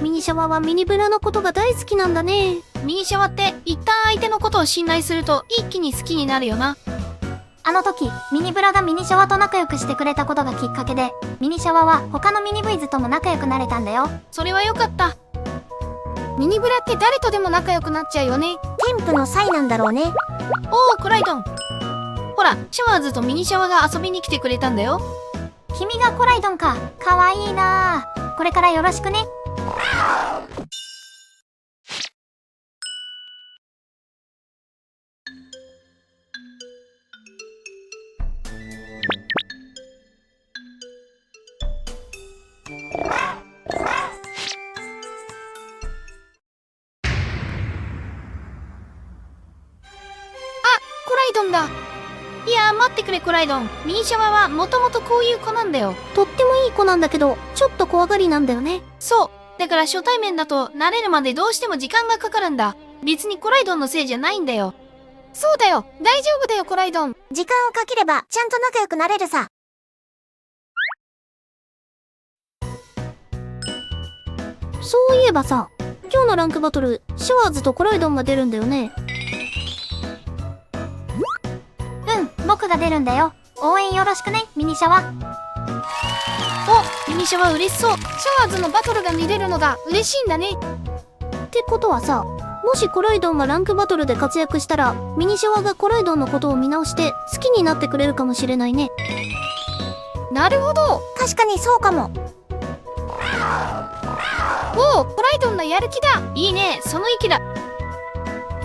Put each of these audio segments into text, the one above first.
ミニシャワはミニブラのことが大好きなんだね。ミニシャワって一旦相手のことを信頼すると一気に好きになるよな。あの時、ミニブラがミニシャワと仲良くしてくれたことがきっかけで、ミニシャワは他のミニブイズとも仲良くなれたんだよ。それはよかった。ミニブラって誰とでも仲良くなっちゃうよね。添付の際なんだろうね。おお、コライドン。ほら、シャワーズとミニシャワが遊びに来てくれたんだよ。君がコライドンか。かわいいなあ。これからよろしくね。コライドンだ。いや待ってくれコライドン。ミニシャワはもともとこういう子なんだよ。とってもいい子なんだけど、ちょっと怖がりなんだよね。そう。だから初対面だと慣れるまでどうしても時間がかかるんだ。別にコライドンのせいじゃないんだよ。そうだよ。大丈夫だよコライドン。時間をかければちゃんと仲良くなれるさ。そういえばさ、今日のランクバトル、シャワーズとコライドンが出るんだよね。僕が出るんだよ。応援よろしくね、ミニシャワ。お、ミニシャワ嬉しそう。シャワーズのバトルが見れるのが嬉しいんだね。ってことはさ、もしコライドンがランクバトルで活躍したら、ミニシャワがコライドンのことを見直して好きになってくれるかもしれないね。なるほど。確かにそうかも。おお、コライドンのやる気だ。いいね、その息だ。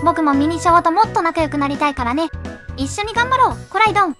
僕もミニシャワともっと仲良くなりたいからね。一緒に頑張ろう、コライドン。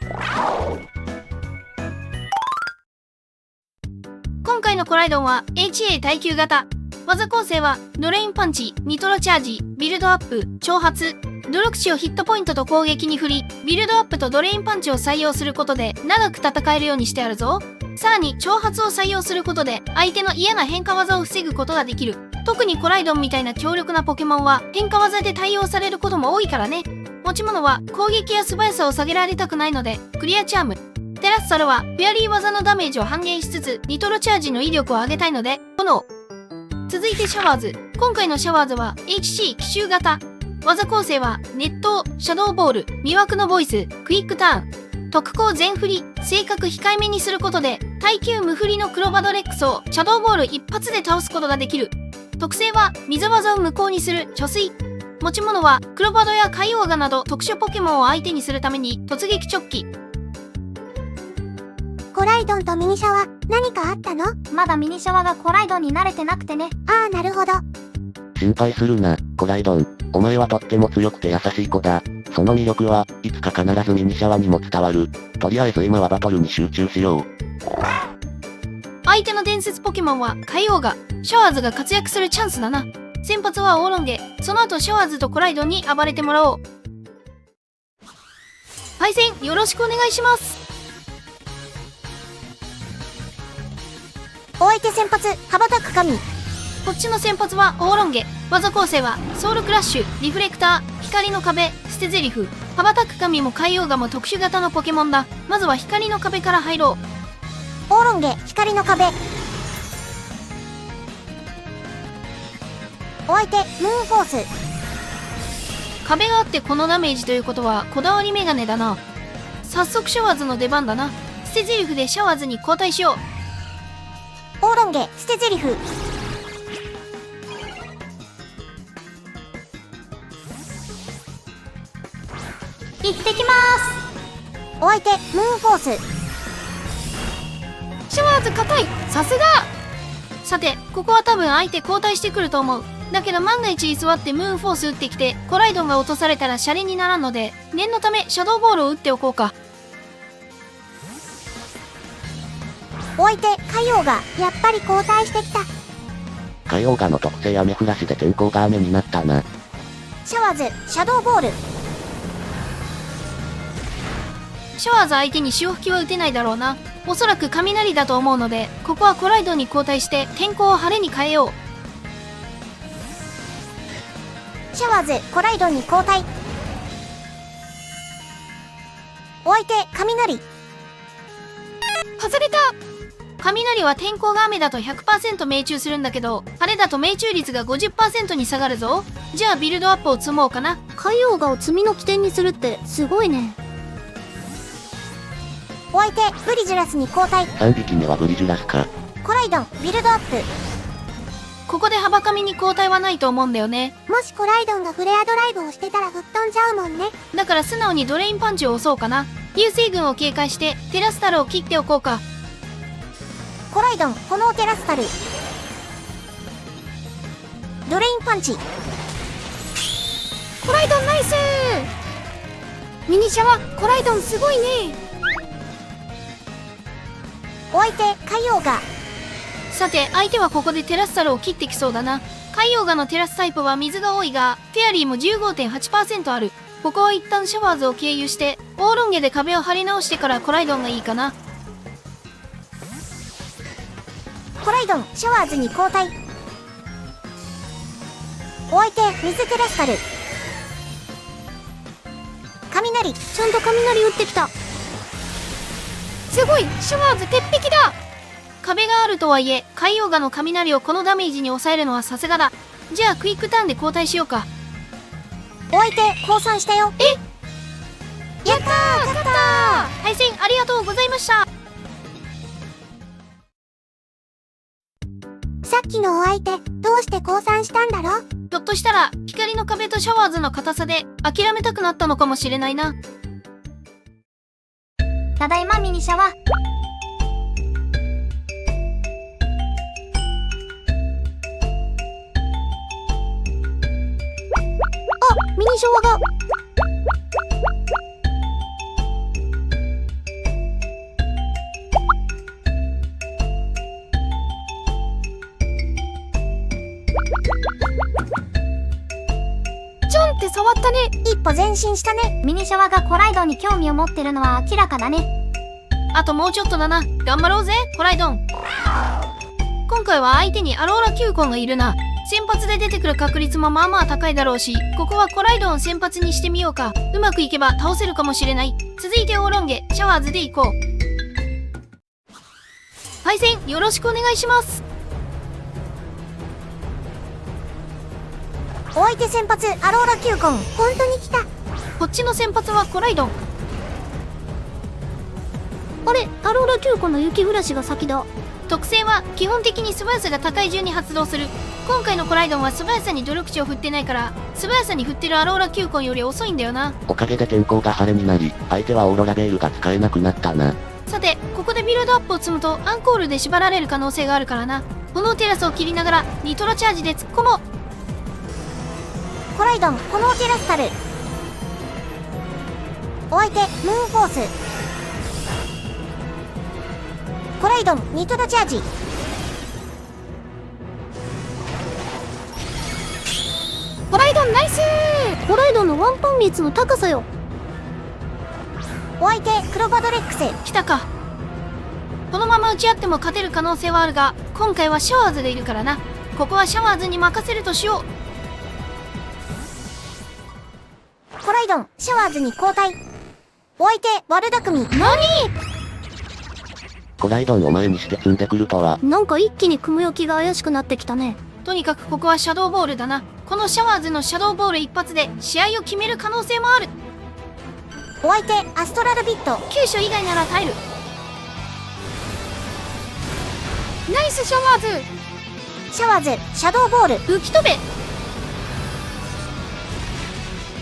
今回のコライドンは HA 耐久型。技構成はドレインパンチ、ニトロチャージ、ビルドアップ、挑発。努力値をヒットポイントと攻撃に振り、ビルドアップとドレインパンチを採用することで長く戦えるようにしてあるぞ。さらに挑発を採用することで相手の嫌な変化技を防ぐことができる。特にコライドンみたいな強力なポケモンは変化技で対応されることも多いからね。持ち物は攻撃や素早さを下げられたくないのでクリアチャーム。テラッサルはフェアリー技のダメージを半減しつつニトロチャージの威力を上げたいので炎。続いてシャワーズ。今回のシャワーズは HC 奇襲型。技構成は熱湯、シャドーボール、魅惑のボイス、クイックターン。特攻全振り、性格控えめにすることで耐久無振りのクロバドレックスをシャドーボール一発で倒すことができる。特性は水技を無効にする貯水。持ち物はクロバドやカイオーガなど特殊ポケモンを相手にするために突撃チョッキ。コライドンとミニシャワ、何かあったの？まだミニシャワがコライドンに慣れてなくてね。ああ、なるほど。心配するな、コライドン。お前はとっても強くて優しい子だ。その魅力はいつか必ずミニシャワにも伝わる。とりあえず今はバトルに集中しよう。相手の伝説ポケモンはカイオーガ。シャワーズが活躍するチャンスだな。先発はオーロンゲ。その後シャワーズとコライドンに暴れてもらおう。対戦よろしくお願いします。お相手先発、羽ばたく神。こっちの先発はオーロンゲ。技構成はソウルクラッシュ、リフレクター、光の壁、捨て台詞。羽ばたく神も海洋ガも特殊型のポケモンだ。まずは光の壁から入ろう。オーロンゲ、光の壁。お相手、ムーンフォース。壁があってこのダメージということはこだわりメガネだな。早速シャワーズの出番だな。捨て台詞でシャワーズに交代しよう。オーロンゲ、捨て台詞。行ってきまお相手、ムーンフォース。シャワーズ硬い。さすが。さてここは多分相手交代してくると思う。だけど万が一居座ってムーンフォース打ってきてコライドンが落とされたらシャレにならんので念のためシャドーボールを打っておこうか。お相手、カイオーがやっぱり交代してきた。カイオーガの特性雨降らしで天候が雨になったな。シャワーズ、シャドーボール。シャワーズ相手に潮吹きは打てないだろうな。おそらく雷だと思うのでここはコライドンに交代して天候を晴れに変えよう。シャワーズ、コライドンに交代。お相手、雷。外れた。雷は天候が雨だと 100% 命中するんだけど、晴れだと命中率が 50% に下がるぞ。じゃあビルドアップを積もうかな。海王がを積みの起点にするってすごいね。お相手ブリジュラスに交代。3匹目はブリジュラスか。コライドンビルドアップ。ここで幅神に交代はないと思うんだよね。もしコライドンがフレアドライブをしてたら吹っ飛んじゃうもんね。だから素直にドレインパンチを押そうかな。流星群を警戒してテラスタルを切っておこうか。コライドン炎テラスタル。ドレインパンチ。コライドンナイス。ミニシャワコライドンすごいね。お相手海王が。さて相手はここでテラスタルを切ってきそうだな。海王ガのテラスタイプは水が多いが、フェアリーも 15.8% ある。ここは一旦シャワーズを経由してオーロンゲで壁を張り直してからコライドンがいいかな。コライドンシャワーズに交代。お相手水テラスタル。雷。ちゃんと雷打ってきた。すごい、シャワーズ鉄壁だ。壁があるとはいえ海王ガの雷をこのダメージに抑えるのはさすがだ。じゃあクイックターンで交代しようか。お相手降参したよ。やったー勝った対戦ありがとうございました。さっきのお相手どうして降参したんだろ。ひょっとしたら光の壁とシャワーズの硬さで諦めたくなったのかもしれないな。ただいまミニシャワ。ミニシャワが。ちょんって触ったね。一歩前進したね。ミニシャワがコライドンに興味を持ってるのは明らかだね。あともうちょっとだな。頑張ろうぜコライドン。今回は相手にアローラ球根がいるな。先発で出てくる確率もまあまあ高いだろうし、ここはコライドンを先発にしてみようか。うまくいけば倒せるかもしれない。続いてオーロンゲシャワーズで行こう。対戦よろしくお願いします。お相手先発アローラ球根本当に来た。こっちの先発はコライドン。あれ、アローラ球根の雪暮らしが先だ。特性は基本的に素早さが高い順に発動する。今回のコライドンは素早さに努力値を振ってないから、素早さに振ってるアローラ球根より遅いんだよな。おかげで天候が晴れになり、相手はオーロラベールが使えなくなったな。さてここでビルドアップを積むとアンコールで縛られる可能性があるからな。このテラスを切りながらニトロチャージで突っ込もう。コライドン炎テラスタル。お相手ムーンフォース。コライドンニトロチャージ。コライドンナイス。コライドンのワンパン率の高さよ。お相手クロバドレックス。来たか。このまま打ち合っても勝てる可能性はあるが、今回はシャワーズがいるからな。ここはシャワーズに任せるとしよう。コライドンシャワーズに交代。お相手悪巧み。何？コライドンを前にして積んでくるとは。なんか一気に雲行きが怪しくなってきたね。とにかくここはシャドーボールだな。このシャワーズのシャドーボール一発で試合を決める可能性もある。お相手アストラルビット。急所以外なら耐える。ナイスシャワーズ。シャワーズシャドーボール。浮き飛べ。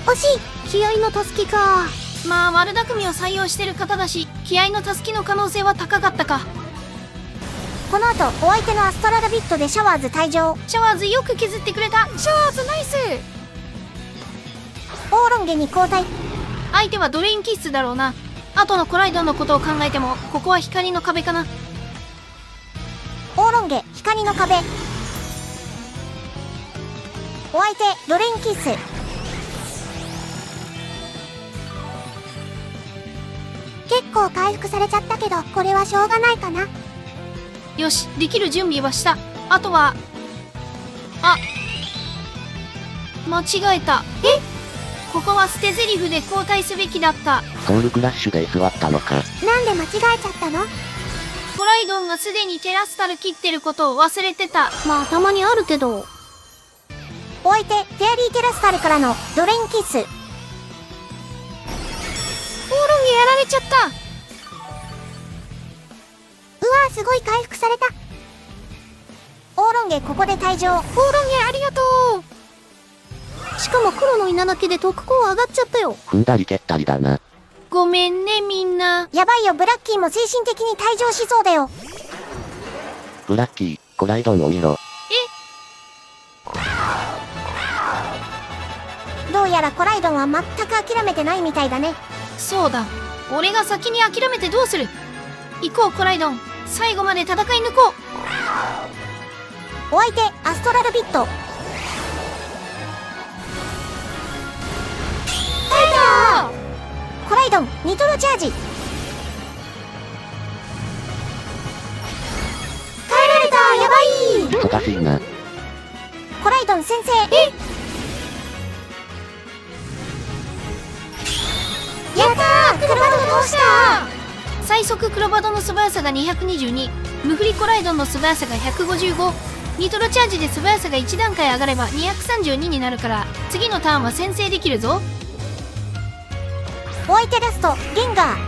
惜しい。気合のたすきか。まあ悪巧みを採用してる方だし、気合のたすきの可能性は高かったか。この後お相手のアストラルビットでシャワーズ退場。シャワーズよく削ってくれた。シャワーズナイス。オーロンゲに交代。相手はドレインキッスだろうな。後のコライドンのことを考えてもここは光の壁かな。オーロンゲ光の壁。お相手ドレインキッス。結構回復されちゃったけどこれはしょうがないかな。よし、できる準備はした。あとは間違えた。ここは捨て台詞で交代すべきだった。ソウルクラッシュで居座ったのか。なんで間違えちゃったの。コライドンがすでにテラスタル切ってることを忘れてた。まあたまにあるけど。お相手、フェアリーテラスタルからのドレインキッス。オーロンゲやられちゃった。うわー、すごい回復された。オーロンゲここで退場。オーロンゲありがとう。しかも黒の稲だけで特攻上がっちゃったよ。踏んだり蹴ったりだな。ごめんねみんな。やばいよ、ブラッキーも精神的に退場しそうだよ。ブラッキー、コライドンを見ろ。どうやらコライドンは全く諦めてないみたいだね。そうだ。俺が先に諦めてどうする。行こうコライドン。最後まで戦い抜こお相手、アストラルビット。コライドン、ニトロチャージ。耐えられた、やばい。忙しいな。コライドン先生。やったー、クロバド倒したう。最速クロバドの素早さが222、ムフリコライドンの素早さが155、ニトロチャージで素早さが1段階上がれば232になるから、次のターンは先制できるぞ。お相手ラスト、ゲンガー。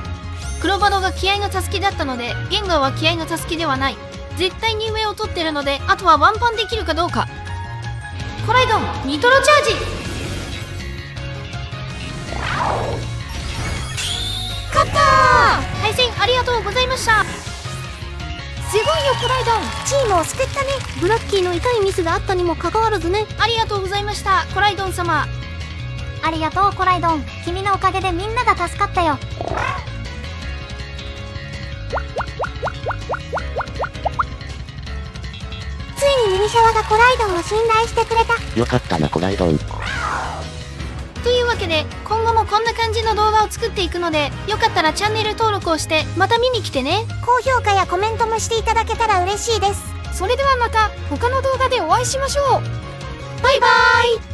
クロバドが気合のたすきだったので、ゲンガーは気合のたすきではない。絶対に上を取ってるので、あとはワンパンできるかどうか。コライドン、ニトロチャージ。勝ったー。対戦ありがとうございました。すごいよコライドン。チームを救ったね。ブラッキーの痛いミスがあったにもかかわらずね。ありがとうございましたコライドン様。ありがとうコライドン。君のおかげでみんなが助かったよ。ついにミニシャワがコライドンを信頼してくれた。よかったなコライドン。というわけで今後もこんな感じの動画を作っていくので、よかったらチャンネル登録をしてまた見に来てね。高評価やコメントもしていただけたら嬉しいです。それではまた他の動画でお会いしましょう。バイバーイ。